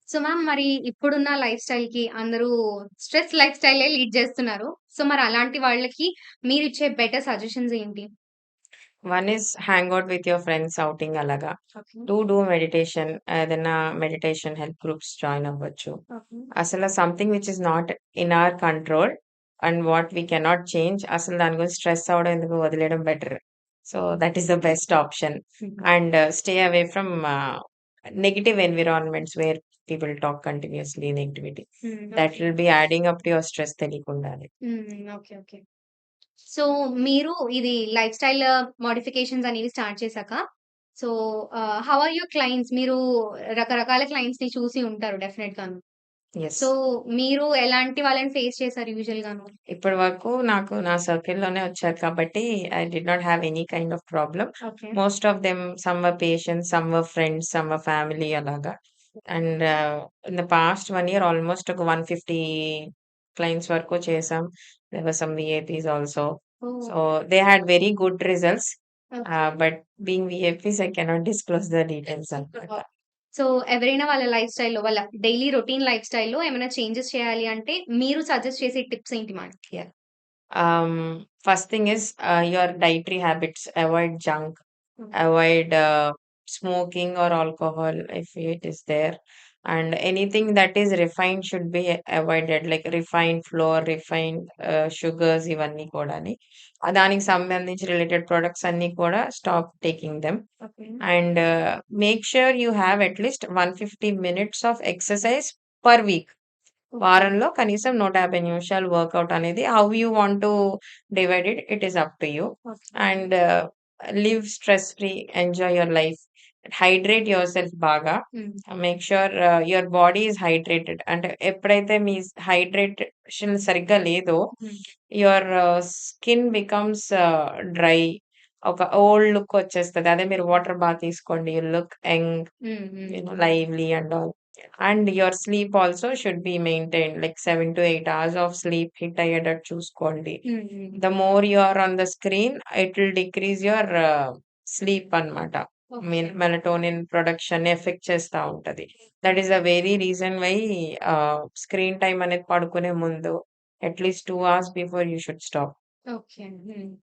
So, ma'am మరి ఇప్పుడున్న లైఫ్ స్టైల్‌కి అందరూ స్ట్రెస్ లైఫ్ స్టైలే లీడ్ జేస్తున్నారు. సో, మరి అలాంటి వాళ్ళకి మీరిచ్చే బెటర్ సజెషన్స్ ఏంటి? One is hang out with your friends outing అలాగా. ఓకే. 2 do meditation. ఏదైనా మెడిటేషన్ హెల్ప్ గ్రూప్స్ జాయిన్ అవ్వచ్చు. ఓకే. అసల something which is not in our control and what we cannot change అసలు దాని గురించి స్ట్రెస్ అవ్వడం ఎందుకు వదిలేయడం better. So, that is the best option. హుహు. And stay away from negative environments where people talk continuously negativity. Hmm. That okay. Will be adding up to your stress తెలియకుండానే. Hmm. Okay. Okay. So, మీరు ఇది lifestyle modifications అనేవి start చేశాక, so, how are your clients? మీరు రకరకాల క్లయింట్స్‌ని చూసి ఉంటారు డెఫినెట్‌గాను. Yes. So, మీరు ఎలాంటి వాళ్ళని ఫేస్ చేశారు యూజువల్‌గాను? ఇప్పటి వరకు నాకు నా సర్కిల్‌లోనే వచ్చారు కాబట్టి I did not have any kind of problem. Okay. Most of them some were patients, some were friends, some were family అలాగా. And in the past 1 year almost ఒక 150 క్లయింట్స్ వరకు చేసాం. There were some VIPs also. Oh! So, they had very good results. Okay. But being VIPs I cannot disclose the details అన్నమాట. So, ఎవరైనా వాళ్ళ life స్టైల్‌లో వాళ్ళ daily routine life స్టైల్‌లో ఏమైనా చేంజెస్ చేయాలి అంటే, మీరు సజెస్ట్ చేసే టిప్స్ ఏంటి మాట? Yeah! First thing is your dietary habits. Avoid junk. హ్మ్. Avoid smoking or alcohol if it is there, and anything that is refined should be avoided, like refined flour, refined sugars ఇవన్నీ కూడాని. దానికి సంబంధించి related products అన్నీ కూడా stop taking them. Okay. And make sure you have at least 150 minutes of exercise per week. Okay. వారంలో కనీసం 150 నిమిషాలు work out అనేది how you want to divide it, it is up to you. Okay. And live stress free, enjoy your life. Hydrate your self బాగా. హ్మ్. Make sure your body is hydrated. అంటే ఎప్పుడైతే మీ hydration సరిగ్గా లేదో హ్మ్. Your skin becomes dry. ఒక old look వచ్చేస్తది. అదే మీరు వాటర్ బాత్ తీసుకోండి, యూ లుక్ యంగ్, హ్మ్. హ్మ్. lively and all. And your sleep also should be maintained, like 7 to 8 hours of sleep hit అయ్యేటట్టు చూసుకోండి. హ్మ్. హ్మ్. The more you are on the screen, it will decrease your sleep అన్నమాట. Okay. Melatonin production effect చేస్తా ఉంటది. That is the very reason why screen time అనేది పడుకునే ముందు at least 2 hours before you should stop. Okay. హ్మ్.